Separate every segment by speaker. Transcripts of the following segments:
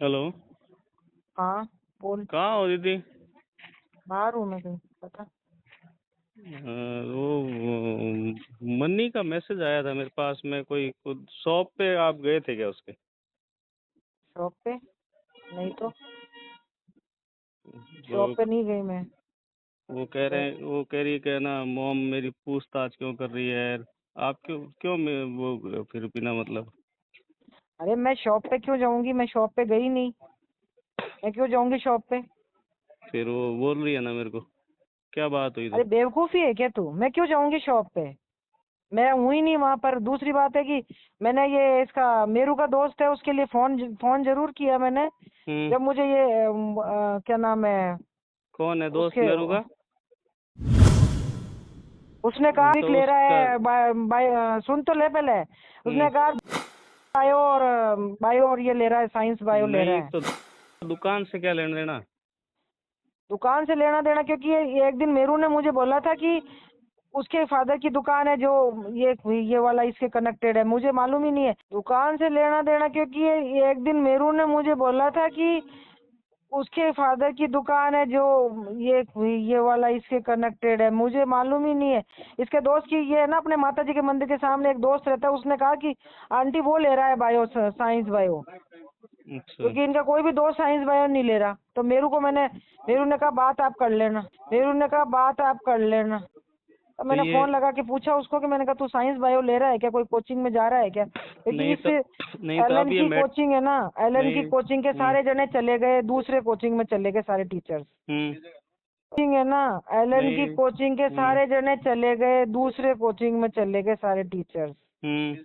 Speaker 1: Hello.
Speaker 2: हाँ बोल।
Speaker 1: कहाँ हो दीदी?
Speaker 2: बाहर हूँ मैं कहीं पता।
Speaker 1: वो मनी का मैसेज आया था मेरे पास में, कोई खुद शॉप पे आप गए थे क्या उसके?
Speaker 2: शॉप पे नहीं तो। शॉप
Speaker 1: वो
Speaker 2: पे नहीं गई मैं।
Speaker 1: वो कह रही है कि ना मॉम मेरी पूछताछ क्यों कर रही है? आप क्यों क्यों मैं वो फिर बिना मतलब।
Speaker 2: अरे मैं शॉप पे क्यों जाऊंगी, मैं शॉप पे गई नहीं। मैं क्यों जाऊंगी शॉप पे।
Speaker 1: फिर वो बोल रही है ना मेरे को, क्या बात हुई तो?
Speaker 2: अरे बेवकूफी है क्या तू, मैं क्यों जाऊंगी शॉप पे। मैं हूँ ही नहीं वहां पर। दूसरी बात है कि मैंने ये इसका मेरू का दोस्त है उसके लिए फोन फोन जरूर किया मैंने। जब मुझे ये क्या नाम है
Speaker 1: कौन है दोस्त
Speaker 2: उसके,
Speaker 1: मेरू का?
Speaker 2: उसने कहा कि
Speaker 1: तो
Speaker 2: ले रहा
Speaker 1: उसका
Speaker 2: है सुन तो ले पहले।
Speaker 1: हम्म,
Speaker 2: उसने कहा बायो और ये ले रहा है, साइंस बायो ले रहा
Speaker 1: नहीं
Speaker 2: है।
Speaker 1: तो दुकान से क्या लेना देना?
Speaker 2: दुकान से लेना देना क्योंकि ये एक दिन मेरू ने मुझे बोला था कि उसके फादर की दुकान है जो ये वाला इसके कनेक्टेड है, मुझे मालूम ही नहीं है दुकान से लेना देना। क्योंकि ये एक दिन मेरू ने मुझे बोला था कि उसके फादर की दुकान है जो ये वाला इसके कनेक्टेड है, मुझे मालूम ही नहीं है। इसके दोस्त की ये है ना, अपने माता जी के मंदिर के सामने एक दोस्त रहता है, उसने कहा कि आंटी वो ले रहा है बायो, साइंस बायो।
Speaker 1: अच्छा।
Speaker 2: क्योंकि इनका कोई भी दोस्त साइंस बायो नहीं ले रहा। तो मेरू ने कहा बात आप कर लेना। मेरू ने कहा बात आप कर लेना। तो
Speaker 1: तो
Speaker 2: मैंने
Speaker 1: ये
Speaker 2: फोन लगा के पूछा उसको कि मैंने कहा तू साइंस बायो ले रहा है क्या, कोई कोचिंग में जा रहा है क्या। क्योंकि
Speaker 1: नहीं
Speaker 2: इस
Speaker 1: तो नहीं तो आप
Speaker 2: एलन
Speaker 1: ये
Speaker 2: की
Speaker 1: मेट
Speaker 2: कोचिंग है ना, एलन
Speaker 1: नहीं।
Speaker 2: की कोचिंग के सारे जने चले गए, दूसरे कोचिंग में चले गए सारे टीचर्स।
Speaker 1: हम्म।
Speaker 2: कोचिंग है ना, एलन की
Speaker 1: नहीं।
Speaker 2: कोचिंग के सारे जने चले गए, दूसरे कोचिंग में चले गए सारे टीचर्स।
Speaker 1: हम्म।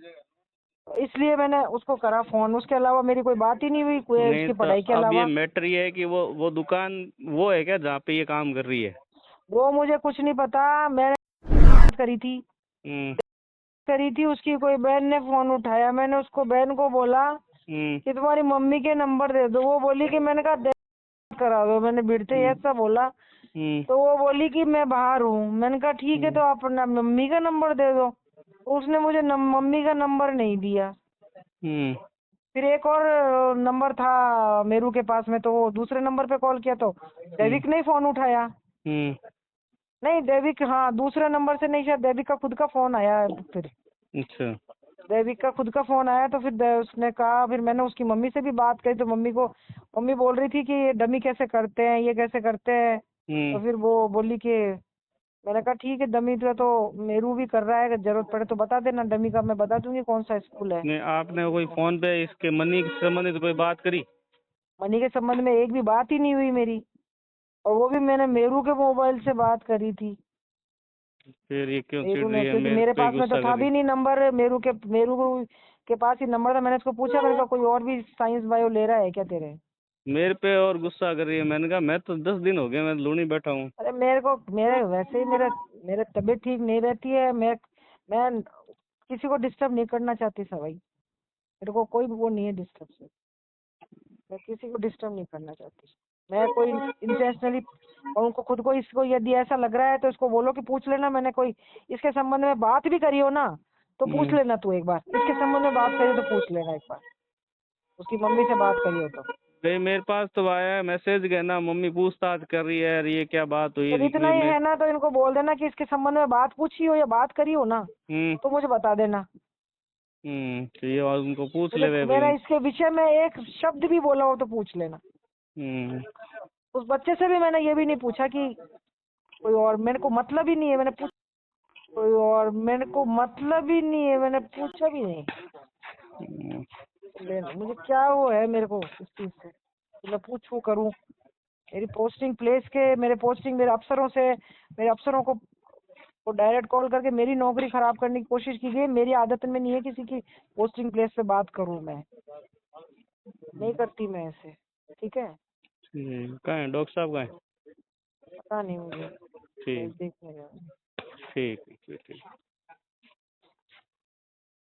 Speaker 2: इसलिए मैंने उसको करा फोन, उसके अलावा मेरी कोई बात ही नहीं हुई कोई
Speaker 1: नहीं
Speaker 2: उसकी
Speaker 1: तो
Speaker 2: पढ़ाई के
Speaker 1: अब ये
Speaker 2: अलावा।
Speaker 1: मैटर ये है कि वो दुकान वो है क्या जहाँ पे ये काम कर रही है?
Speaker 2: वो मुझे कुछ नहीं पता। मैंने बात
Speaker 1: हम्म।
Speaker 2: करी थी उसकी कोई बहन ने फोन उठाया, मैंने उसको बहन को बोला
Speaker 1: हम्म।
Speaker 2: कि तुम्हारी मम्मी के नंबर दे दो। वो बोली कि मैंने कहा करा दो, मैंने भिड़ते ही ऐसा बोला।
Speaker 1: हम्म।
Speaker 2: तो वो बोली कि मैं बाहर हूँ। मैंने कहा ठीक है तो आप अपना मम्मी का नंबर दे दो। उसने मुझे मम्मी का नंबर नहीं दिया।
Speaker 1: हम्म।
Speaker 2: फिर एक और नंबर था मेरू के पास में, तो वो दूसरे नंबर पे कॉल किया तो
Speaker 1: हम्म।
Speaker 2: देविक ने फोन उठाया।
Speaker 1: हम्म।
Speaker 2: नहीं देविक, हाँ दूसरे नंबर से नहीं, शायद देविक का खुद का फोन आया। फिर
Speaker 1: अच्छा।
Speaker 2: देविक का खुद का फोन आया तो फिर उसने कहा, फिर मैंने उसकी मम्मी से भी बात करी तो मम्मी बोल रही थी कि ये डमी कैसे करते हैं, ये कैसे करते हैं। तो
Speaker 1: हम्म।
Speaker 2: फिर वो बोली कि मैंने कहा ठीक है डमी तो मेरू भी कर रहा है, अगर जरूरत पड़े तो बता देना, डमी का मैं बता दूंगी कौन सा स्कूल है।
Speaker 1: नहीं आपने कोई फोन पे इसके मनी से संबंधित कोई बात करी?
Speaker 2: मनी के संबंध में एक भी बात ही नहीं हुई मेरी, और वो भी मैंने मेरू के मोबाइल से बात करी थी।
Speaker 1: फिर ये क्यों
Speaker 2: मेरू
Speaker 1: चिढ़ रही
Speaker 2: ने,
Speaker 1: है,
Speaker 2: क्योंकि
Speaker 1: मेरे
Speaker 2: मेरे
Speaker 1: पे
Speaker 2: पास में तो
Speaker 1: गुस्सा कर
Speaker 2: था
Speaker 1: रही?
Speaker 2: भी नहीं नंबर मेरू के पास ही नंबर था। मैंने उसको पूछा, मैंने कहा कोई और भी साइंस बायो ले रहा है क्या तेरे।
Speaker 1: मेरे पे और गुस्सा कर रही है। मैंने कहा मैं तो 10 दिन हो गए मैं लूनी बैठा हूँ।
Speaker 2: अरे मेरे वैसे ही मेरे तबीयत ठीक नहीं रहती है। मैं किसी को डिस्टर्ब नहीं करना चाहती सवाई। मेरे को कोई वो नहीं है डिस्टर्ब से। मैं किसी को डिस्टर्ब नहीं करना चाहती। मैं कोई इंटेंशनली, और उनको खुद को इसको यदि ऐसा लग रहा है तो इसको बोलो कि पूछ लेना, मैंने कोई इसके संबंध में बात भी करी हो ना तो पूछ
Speaker 1: हम्म।
Speaker 2: लेना। तू एक बार इसके संबंध में बात करी तो पूछ लेना एक बार, उसकी मम्मी से बात करी हो तो।
Speaker 1: नहीं मेरे पास तो आया है मैसेज के ना मम्मी पूछताछ कर रही है, ये क्या बात हुई
Speaker 2: जब इतना
Speaker 1: ये
Speaker 2: ही
Speaker 1: मैं।
Speaker 2: है ना तो इनको बोल देना कि इसके संबंध में बात पूछी हो या बात करी हो ना
Speaker 1: हम्म।
Speaker 2: तो मुझे बता देना।
Speaker 1: तो ये और उनको पूछ ले वे
Speaker 2: मेरा
Speaker 1: भाई।
Speaker 2: इसके विषय में एक शब्द भी बोला हो तो पूछ लेना।
Speaker 1: हम्म।
Speaker 2: उस बच्चे से भी मैंने ये भी नहीं पूछा कि कोई और, मेरे को मतलब ही नहीं है, कोई और मेरे को मतलब ही नहीं है, मैंने पूछा भी नहीं।
Speaker 1: हम्म।
Speaker 2: मुझे क्या वो है मेरे को इस चीज से कि मैं पूछूं करूं। मेरी पोस्टिंग प्लेस के मेरे अफसरों को डायरेक्ट कॉल करके मेरी नौकरी खराब करने की कोशिश की गई। मेरी आदत में नहीं है किसी की पोस्टिंग प्लेस पे बात करूं, मैं नहीं करती मैं ऐसे। ठीक है,
Speaker 1: कहाँ है डॉक्टर साहब, कहाँ है?
Speaker 2: पता नहीं मुझे,
Speaker 1: ठीक।
Speaker 2: देखने
Speaker 1: ठीक ठीक ठीक।